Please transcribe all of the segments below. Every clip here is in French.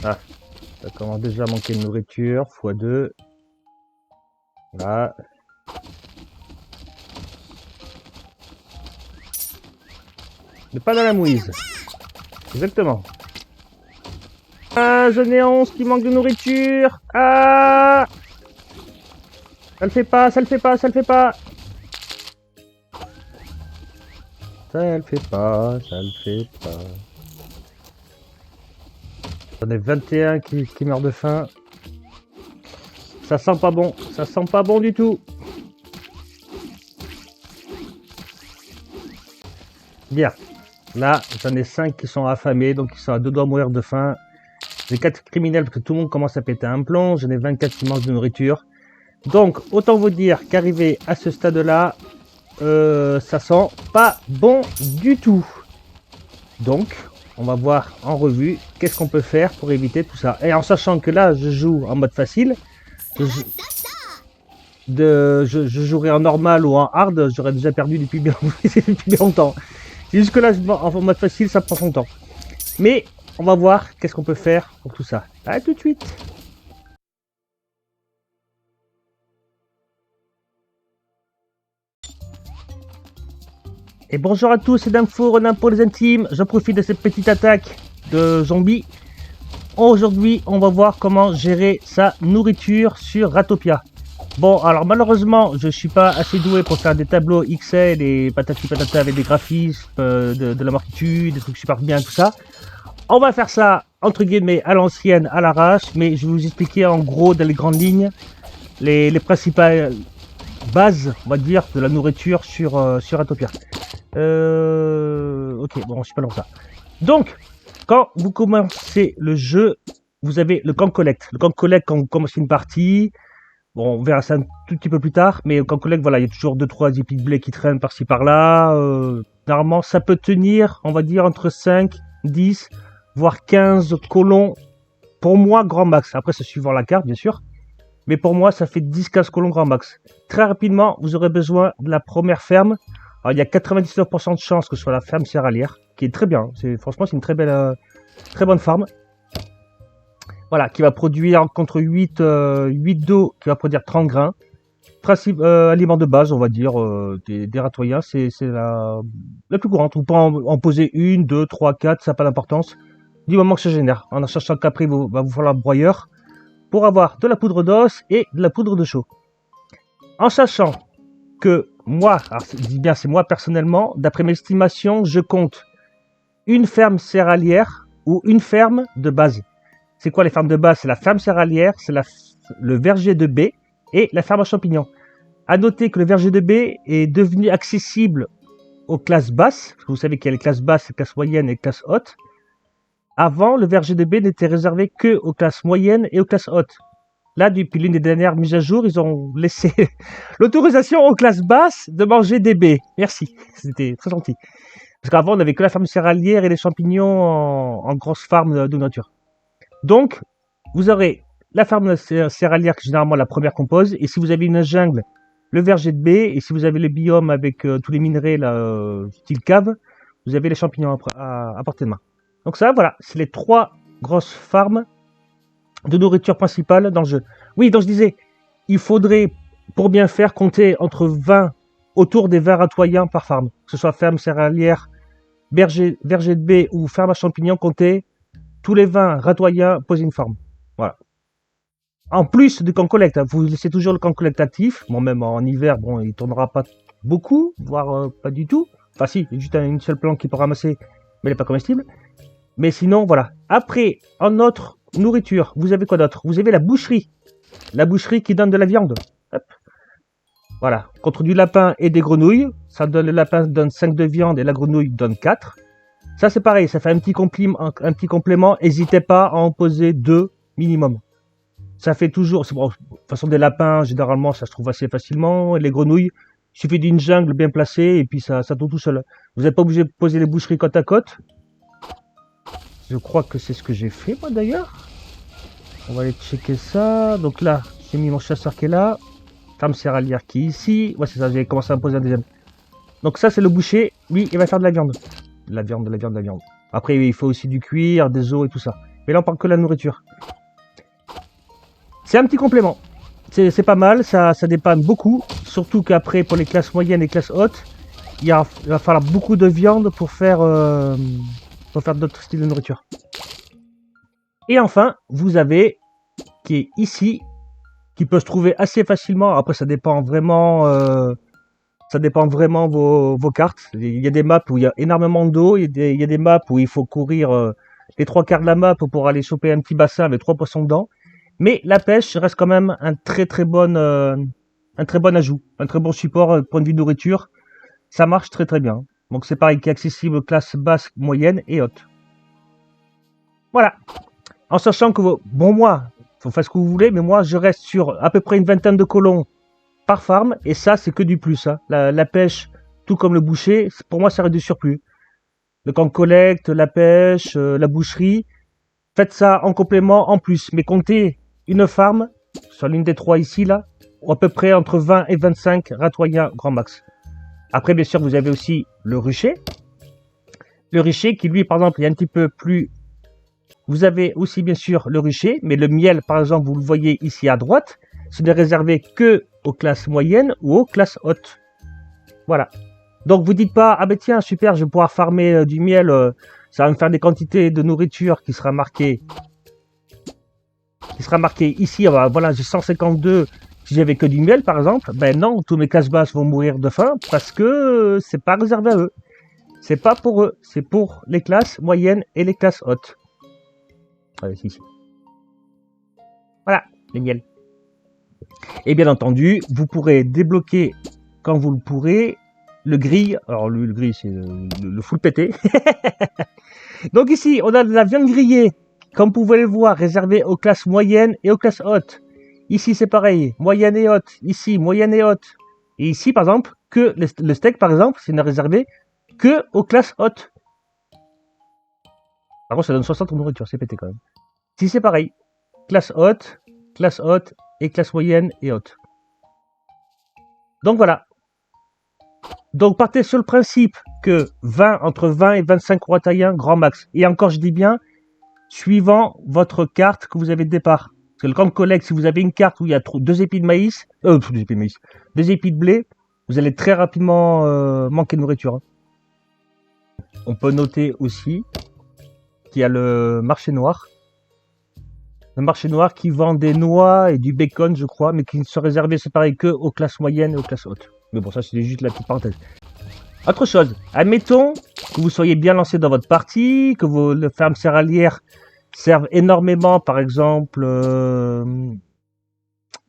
Ah, ça commence déjà à manquer de nourriture, x2. Là. Le pas dans la mouise. Exactement. Ah, j'en ai 11 qui manque de nourriture. Ah, ça le fait pas, ça le fait pas, ça le fait pas. Ça le fait pas, ça le fait pas. J'en ai 21 qui meurent de faim. Ça sent pas bon, ça sent pas bon du tout. Bien. Là, j'en ai 5 qui sont affamés, donc ils sont à deux doigts de mourir de faim. J'ai 4 criminels parce que tout le monde commence à péter un plomb. J'en ai 24 qui mangent de nourriture. Donc, autant vous dire qu'arrivé à ce stade-là, ça sent pas bon du tout. Donc, on va voir en revue qu'est-ce qu'on peut faire pour éviter tout ça. Et en sachant que là, je joue en mode facile, je jouerais en normal ou en hard, j'aurais déjà perdu depuis bien, depuis bien longtemps. Jusque là, en mode facile, ça prend son temps. Mais on va voir qu'est-ce qu'on peut faire pour tout ça. A tout de suite. Et bonjour à tous, c'est Damfo, Ronin pour les intimes. Je profite de cette petite attaque de zombies. Aujourd'hui, on va voir comment gérer sa nourriture sur Ratopia. Bon, alors malheureusement, je suis pas assez doué pour faire des tableaux XL et patati patata avec des graphismes, de la mort qui tue, des trucs super bien, tout ça. On va faire ça, entre guillemets, à l'ancienne, à l'arrache, mais je vais vous expliquer en gros, dans les grandes lignes, les principales bases, on va dire, de la nourriture sur Atopia. Ok, bon, je suis pas dans ça. Donc, quand vous commencez le jeu, vous avez le camp collect. Le camp collect, quand vous commencez une partie, bon, on verra ça un tout petit peu plus tard, mais au camp collect, voilà, il y a toujours 2-3 épis de blé qui traînent par-ci par-là. Normalement, ça peut tenir, on va dire, entre 5, 10, voire 15 colons. Pour moi, grand max. Après, c'est suivant la carte, bien sûr. Mais pour moi, ça fait 10-15 colons grand max. Très rapidement, vous aurez besoin de la première ferme. Alors, il y a 99% de chances que ce soit la ferme céréalière, qui est très bien. Franchement, c'est une très belle, très bonne farm. Voilà, qui va produire contre 8 d'eau, qui va produire 30 grains. Principe aliment de base, on va dire, des ratoyens, c'est la plus courante. Vous pouvez en poser 1, 2, 3, 4, ça n'a pas d'importance. Du moment que ça génère. En sachant qu'après, il va vous falloir broyeur pour avoir de la poudre d'os et de la poudre de chaux. En sachant que moi, alors je dis bien c'est moi personnellement, d'après mes estimations, je compte une ferme céréalière ou une ferme de base. C'est quoi les fermes de base? C'est la ferme céréalière, c'est le verger de baies et la ferme à champignons. A noter que le verger de baies est devenu accessible aux classes basses. Vous savez qu'il y a les classes basses, les classes moyennes et les classes hautes. Avant, le verger de baies n'était réservé que aux classes moyennes et aux classes hautes. Là, depuis l'une des dernières mises à jour, ils ont laissé l'autorisation aux classes basses de manger des baies. Merci, c'était très gentil. Parce qu'avant, on n'avait que la ferme céréalière et les champignons en grosse farm de nature. Donc, vous aurez la ferme céréalière qui est généralement la première qu'on pose. Et si vous avez une jungle, le verger de baies. Et si vous avez le biome avec tous les minerais, là, style cave, vous avez les champignons à portée de main. Donc ça, voilà, c'est les 3 grosses farms de nourriture principale dans le jeu. Oui, donc je disais, il faudrait, pour bien faire, compter entre 20, autour des 20 ratoyens par farm. Que ce soit ferme céréalière, verger de baies ou ferme à champignons, compter tous les 20 ratoyens, poser une farm. Voilà. En plus du camp collect, hein, vous laissez toujours le camp collect actif. Bon, même en hiver, bon, il tournera pas beaucoup, voire pas du tout. Enfin si, il y a juste une seule plante qui peut ramasser, mais elle n'est pas comestible. Mais sinon, voilà. Après, en autre nourriture, vous avez quoi d'autre? Vous avez la boucherie. La boucherie qui donne de la viande. Hop. Voilà. Contre du lapin et des grenouilles. Ça donne, le lapin donne 5 de viande et la grenouille donne 4. Ça, c'est pareil. Ça fait un petit complément. N'hésitez pas à en poser 2 minimum. Ça fait toujours... Bon, de toute façon, des lapins, généralement, ça se trouve assez facilement. Et les grenouilles, il suffit d'une jungle bien placée et puis ça tourne tout seul. Vous n'êtes pas obligé de poser les boucheries côte à côte. Je crois que c'est ce que j'ai fait, moi, d'ailleurs. On va aller checker ça. Donc là, j'ai mis mon chasseur qui est là. Ferme céréalière qui est ici. Ouais, c'est ça, j'ai commencé à me poser un deuxième. Donc ça, c'est le boucher. Lui, il va faire de la viande. De la viande. Après, il faut aussi du cuir, des os et tout ça. Mais là, on parle que de la nourriture. C'est un petit complément. C'est pas mal, ça dépanne beaucoup. Surtout qu'après, pour les classes moyennes et classes hautes, il va falloir beaucoup de viande pour faire d'autres styles de nourriture. Et enfin, vous avez, qui est ici, qui peut se trouver assez facilement. Après, ça dépend vraiment vos cartes. Il y a des maps où il y a énormément d'eau, il y a des maps où il faut courir les 3/4 de la map pour aller choper un petit bassin avec 3 poissons dedans. Mais la pêche reste quand même un très bon ajout, un très bon support point de vue nourriture. Ça marche très bien. Donc c'est pareil, qui est accessible aux classes basses, moyennes et hautes. Voilà. En sachant que, bon, moi, faut faire ce que vous voulez, mais moi je reste sur à peu près une vingtaine de colons par farm, et ça c'est que du plus. Hein. La pêche, tout comme le boucher, pour moi ça reste du surplus. Le camp collecte, la pêche, la boucherie, faites ça en complément en plus, mais comptez une farm, sur l'une des 3 ici là, à peu près entre 20 et 25 ratoyens grand max. Après bien sûr vous avez aussi le rucher. Le rucher qui lui par exemple est un petit peu plus... Vous avez aussi bien sûr le rucher, mais le miel par exemple vous le voyez ici à droite, ce n'est réservé que aux classes moyennes ou aux classes hautes. Voilà. Donc vous dites pas, ah ben tiens super, je vais pouvoir farmer du miel, ça va me faire des quantités de nourriture qui sera marqué ici, voilà j'ai 152 si j'avais que du miel par exemple. Ben non, tous mes classes basses vont mourir de faim parce que c'est pas réservé à eux. C'est pas pour eux, c'est pour les classes moyennes et les classes hautes. C'est ici. Voilà, les miels. Et bien entendu, vous pourrez débloquer quand vous le pourrez le grill. Alors le grill c'est le full pété. Donc ici on a de la viande grillée, comme vous pouvez le voir, réservée aux classes moyennes et aux classes hautes. Ici c'est pareil, moyenne et haute. Ici moyenne et haute. Et ici par exemple, que le steak par exemple, c'est réservé que aux classes hautes. Par contre ça donne 60 en nourriture, c'est pété quand même. Ici c'est pareil, classe haute et classe moyenne et haute. Donc voilà. Donc partez sur le principe que entre 20 et 25 ratoyens grand max. Et encore je dis bien, suivant votre carte que vous avez de départ. Parce que le camp collecte, si vous avez une carte où il y a 2 épis de maïs, 2 épis de blé, vous allez très rapidement manquer de nourriture. Hein. On peut noter aussi qu'il y a le marché noir. Le marché noir qui vend des noix et du bacon, je crois, mais qui ne sont réservés, c'est pareil, que aux classes moyennes et aux classes hautes. Mais bon, ça, c'est juste la petite parenthèse. Autre chose, admettons que vous soyez bien lancé dans votre partie, que vos fermes céréalières servent énormément, par exemple, le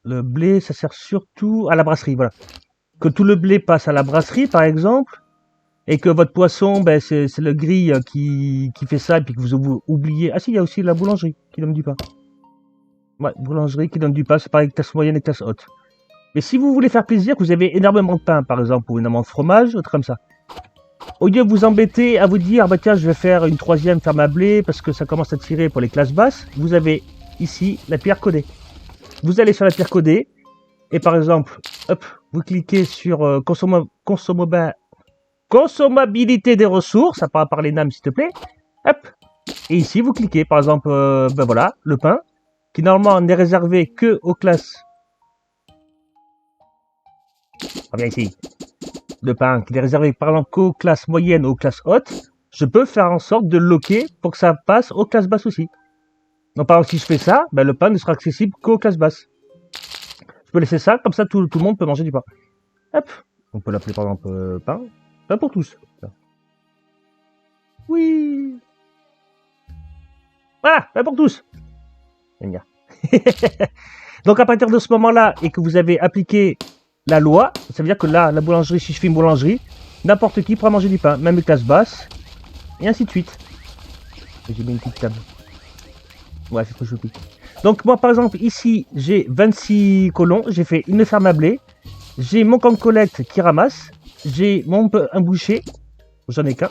blé, ça sert surtout à la brasserie, voilà. Que tout le blé passe à la brasserie, par exemple, et que votre poisson, ben, c'est le grill qui fait ça, et puis que vous oubliez... Ah si, il y a aussi la boulangerie qui donne du pain. Ouais, boulangerie qui donne du pain, c'est pareil, classe moyenne et classe haute. Mais si vous voulez faire plaisir, que vous avez énormément de pain, par exemple, ou énormément de fromage, autre comme ça. Au lieu de vous embêter à vous dire, bah tiens, je vais faire une 3e ferme à blé parce que ça commence à tirer pour les classes basses, vous avez ici la pierre codée. Vous allez sur la pierre codée, et par exemple, hop, vous cliquez sur consommabilité des ressources, ça part par les NAM s'il te plaît, hop, et ici vous cliquez, par exemple, ben voilà, le pain, qui normalement n'est réservé que aux classes. Reviens ici. Le pain qui est réservé par exemple qu'aux classes moyennes ou aux classes hautes, je peux faire en sorte de le loquer pour que ça passe aux classes basses aussi. Donc par exemple si je fais ça, ben, le pain ne sera accessible qu'aux classes basses. Je peux laisser ça, comme ça tout le monde peut manger du pain. Hop, on peut l'appeler par exemple pain pour tous. Oui. Voilà, pain pour tous. Génial. Donc à partir de ce moment-là, et que vous avez appliqué la loi, ça veut dire que là, la boulangerie, si je fais une boulangerie, n'importe qui pourra manger du pain, même les classes basses, et ainsi de suite. J'ai mis une petite table. Ouais, c'est trop choupi. Donc moi, par exemple, ici, j'ai 26 colons, j'ai fait une ferme à blé, j'ai mon camp de collecte qui ramasse, j'ai un boucher, j'en ai qu'un,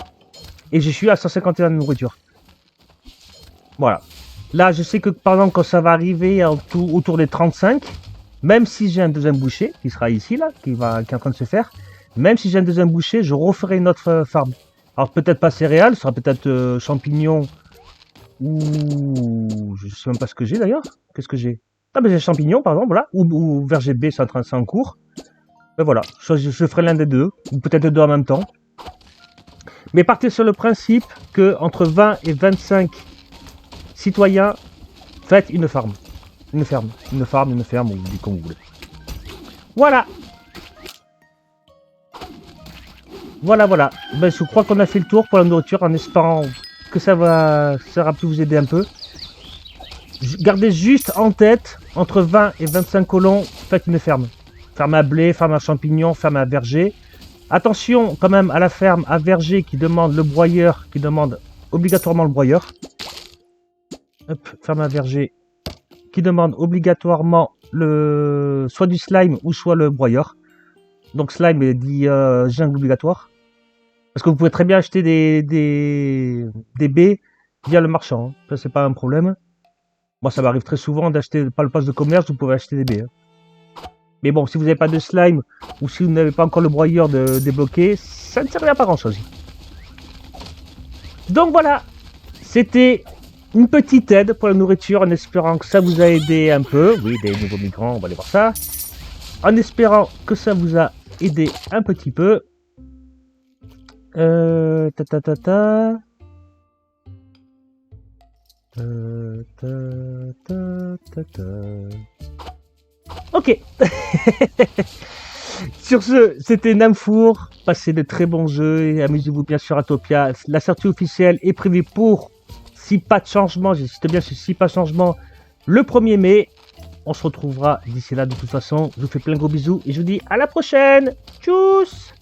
et je suis à 151 de nourriture. Voilà. Là, je sais que, par exemple, quand ça va arriver autour des 35, même si j'ai un 2e boucher, qui sera ici, là, qui est en train de se faire, même si j'ai un 2e boucher, je referai une autre farm. Alors, peut-être pas céréales, ce sera peut-être champignons ou je sais même pas ce que j'ai d'ailleurs. Qu'est-ce que j'ai? Ah ben j'ai champignons par exemple, voilà. Ou verger B, c'est en cours. Ben voilà, je ferai l'un des deux, ou peut-être les deux en même temps. Mais partez sur le principe que entre 20 et 25 citoyens, faites une farm. Une ferme, ou du comme vous voulez. Voilà. Voilà. Ben, je crois qu'on a fait le tour pour la nourriture en espérant que ça aura pu vous aider un peu. Gardez juste en tête, entre 20 et 25 colons, faites une ferme. Ferme à blé, ferme à champignons, ferme à verger. Attention quand même à la ferme à verger qui demande le broyeur, qui demande obligatoirement le broyeur. Hop, ferme à verger qui demande obligatoirement soit du slime ou soit le broyeur. Donc slime dit jungle obligatoire. Parce que vous pouvez très bien acheter des baies via le marchand. Hein. Ça c'est pas un problème. Moi ça m'arrive très souvent d'acheter par le poste de commerce, vous pouvez acheter des baies. Hein. Mais bon, si vous n'avez pas de slime ou si vous n'avez pas encore le broyeur débloqué, ça ne sert à pas grand chose. Donc voilà, c'était une petite aide pour la nourriture en espérant que ça vous a aidé un peu. Oui, des nouveaux migrants, on va aller voir ça. En espérant que ça vous a aidé un petit peu. Ok. Sur ce, c'était Namfour. Passez de très bons jeux et amusez-vous bien sûr à Topia. La sortie officielle est prévue pour, si pas de changement, j'insiste bien sur si pas de changement, le 1er mai. On se retrouvera d'ici là de toute façon. Je vous fais plein de gros bisous et je vous dis à la prochaine. Tchuss!